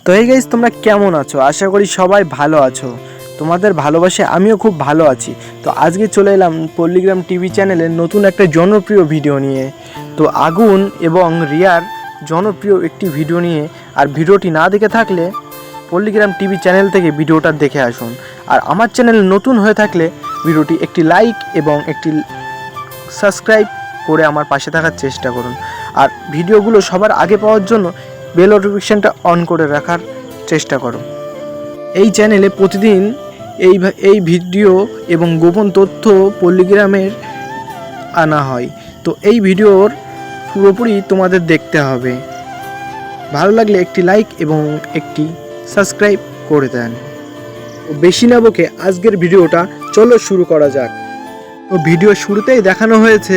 তো এই গাইস, তোমরা কেমন আছো? আশা করি সবাই ভালো আছো। তোমাদের ভালোবাসায় আমিও খুব ভালো আছি। তো আজকে চলে এলাম পল্লীগ্রাম টিভি চ্যানেলের নতুন একটা জনপ্রিয় ভিডিও নিয়ে। তো আগুন এবং রিয়ার জনপ্রিয় একটি ভিডিও নিয়ে। আর ভিডিওটি না দেখে থাকলে পল্লীগ্রাম টিভি চ্যানেল থেকে ভিডিওটা দেখে আসুন। আর আমার চ্যানেল নতুন হয়ে থাকলে ভিডিওটি একটি লাইক এবং একটি সাবস্ক্রাইব করে আমার পাশে থাকার চেষ্টা করুন। আর ভিডিওগুলো সবার আগে পাওয়ার জন্য বেল নোটিফিকেশনটা অন করে রাখার চেষ্টা করো। এই চ্যানেলে প্রতিদিন এই ভিডিও এবং গোপন তথ্য পল্লীগ্রামের আনা হয়। তো এই ভিডিওর পুরোপুরি তোমাদের দেখতে হবে। ভালো লাগলে একটি লাইক এবং একটি সাবস্ক্রাইব করে দেন। বেশি না বকে আজকের ভিডিওটা চলো শুরু করা যাক। তো ভিডিও শুরুতেই দেখানো হয়েছে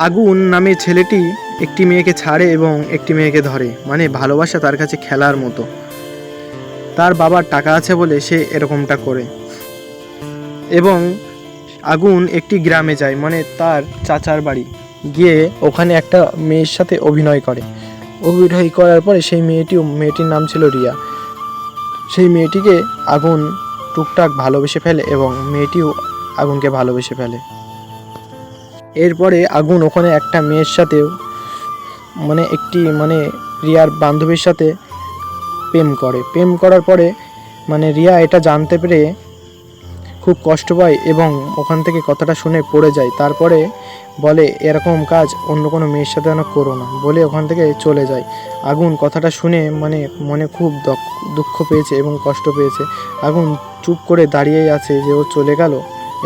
আগুন নামে ছেলেটি একটি মেয়েকে ছাড়ে এবং একটি মেয়েকে ধরে, মানে ভালোবাসা তার কাছে খেলার মতো। তার বাবার টাকা আছে বলে সে এরকমটা করে। এবং আগুন একটি গ্রামে যায়, মানে তার চাচার বাড়ি গিয়ে ওখানে একটা মেয়ের সাথে অভিনয় করে। অভিনয় করার পরে সেই মেয়েটির নাম ছিল রিয়া। সেই মেয়েটিকে আগুন টুকটাক ভালোবেসে ফেলে এবং মেয়েটিও আগুনকে ভালোবেসে ফেলে। এরপরে আগুন ওখানে একটা মেয়ের সাথেও মানে রিয়ার বান্ধবীর সাথে প্রেম করার পরে রিয়া এটা জানতে পেরে খুব কষ্ট পায় এবং ওখান থেকে কথাটা শুনে পড়ে যায়। তারপরে বলে এরকম কাজ অন্য কোনো মেয়ের সাথে যেন করো না বলে ওখান থেকে চলে যায়। আগুন কথাটা শুনে মনে খুব দুঃখ পেয়েছে এবং কষ্ট পেয়েছে। আগুন চুপ করে দাঁড়িয়েই আছে যে ও চলে গেল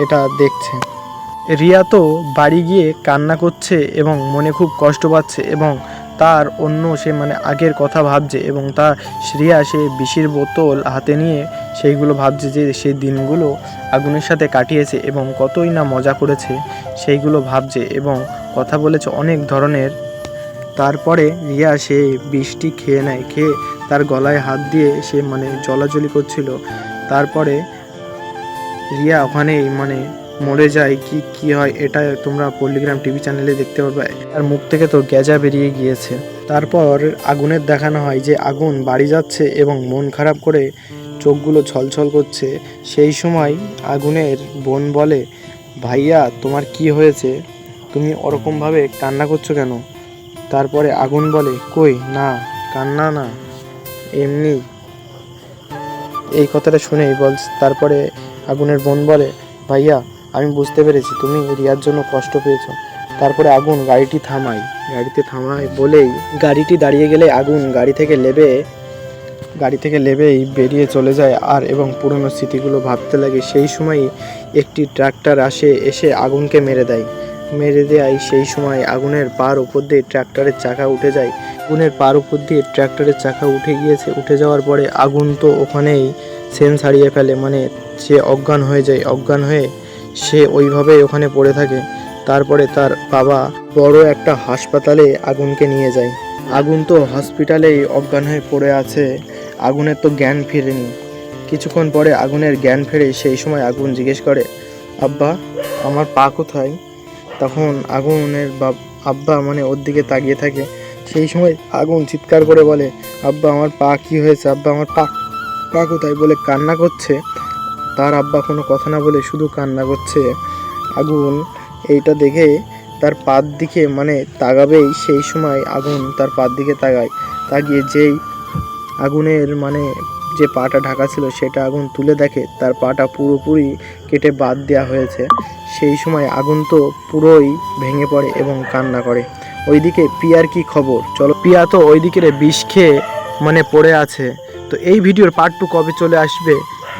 এটা দেখছে। রিয়া তো বাড়ি গিয়ে কান্না করছে এবং মনে খুব কষ্ট পাচ্ছে এবং তার সে আগের কথা ভাবছে এবং রিয়া সে বিষের বোতল হাতে নিয়ে সেইগুলো ভাবছে যে সেই দিনগুলো আগুনের সাথে কাটিয়েছে এবং কতই না মজা করেছে সেইগুলো ভাবছে এবং কথা বলেছে অনেক ধরনের। তারপরে রিয়া সে বিষটি খেয়ে নেয়, খেয়ে তার গলায় হাত দিয়ে সে জলাজলি করছিল। তারপরে রিয়া ওখানেই মরে যায়। কি হয় এটা তোমরা পল্লীগ্রাম টিভি চ্যানেলে দেখতে পারবে। তার মুখ থেকে তো গ্যাজা বেরিয়ে গিয়েছে। তারপর আগুনের দেখানো হয় যে আগুন বাড়ি যাচ্ছে এবং মন খারাপ করে চোখগুলো ছলছল করছে। সেই সময় আগুনের বোন বলে, ভাইয়া তোমার কি হয়েছে, তুমি ওরকমভাবে কান্না করছো কেন? তারপরে আগুন বলে, কই না, কান্না না, এমনি। এই কথাটা শুনেই তারপরে আগুনের বোন বলে, ভাইয়া আমি বুঝতে পেরেছি তুমি রিয়ার জন্য কষ্ট পেয়েছো। তারপরে আগুন গাড়িতে থামায় বলেই গাড়িটি দাঁড়িয়ে গেলে আগুন গাড়ি থেকে লেবেই বেরিয়ে চলে যায় এবং পুরনো স্মৃতিগুলো ভাবতে লাগে। সেই সময় একটি ট্রাক্টর এসে আগুনকে মেরে দেয়। সেই সময় আগুনের পার উপর দিয়ে ট্রাক্টরের চাকা উঠে যায়। আগুনের পার উপর দিয়ে ট্রাক্টরের চাকা উঠে যাওয়ার পরে আগুন তো ওখানেই সেন্স হারিয়ে ফেলে, সে অজ্ঞান হয়ে যায়। অজ্ঞান হয়ে সে ওইভাবেই ওখানে পড়ে থাকে। তারপরে তার বাবা বড় একটা হাসপাতালে আগুনকে নিয়ে যায়। আগুন তো হসপিটালেই অজ্ঞান হয়ে পড়ে আছে। আগুনের তো জ্ঞান ফেরেনি। কিছুক্ষণ পরে আগুনের জ্ঞান ফেরে। সেই সময় আগুন জিজ্ঞেস করে, আব্বা আমার পা কোথায়? তখন আগুনের আব্বা ওর দিকে তাকিয়ে থাকে। সেই সময় আগুন চিৎকার করে বলে, আব্বা আমার পা কি হয়েছে, আব্বা আমার পা কোথায় বলে কান্না করছে। তার আব্বা কোনো কথা না বলে শুধু কান্না করছে। আগুন এইটা দেখে তার পার দিকে তাকাবেই, সেই সময় আগুন তার পার দিকে তাকিয়ে যেই আগুনের যে পাটা ঢাকা ছিল সেটা আগুন তুলে দেখে তার পাটা পুরোপুরি কেটে বাদ দেওয়া হয়েছে। সেই সময় আগুন তো পুরোই ভেঙে পড়ে এবং কান্না করে। ওইদিকে পিয়ার কি খবর? চলো, পিয়া তো ওইদিকে বিষ খেয়ে পড়ে আছে। তো এই ভিডিওর পার্ট 2 কবে চলে আসবে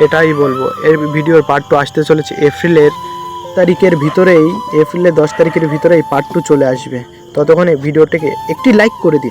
এটাই বলবো। এর ভিডিওর পার্ট 2 আসতে চলেছে এপ্রিলের 10 তারিখের ভিতরেই পার্ট 2 চলে আসবে। ততক্ষণে ভিডিওটাকে একটি লাইক করে দিন।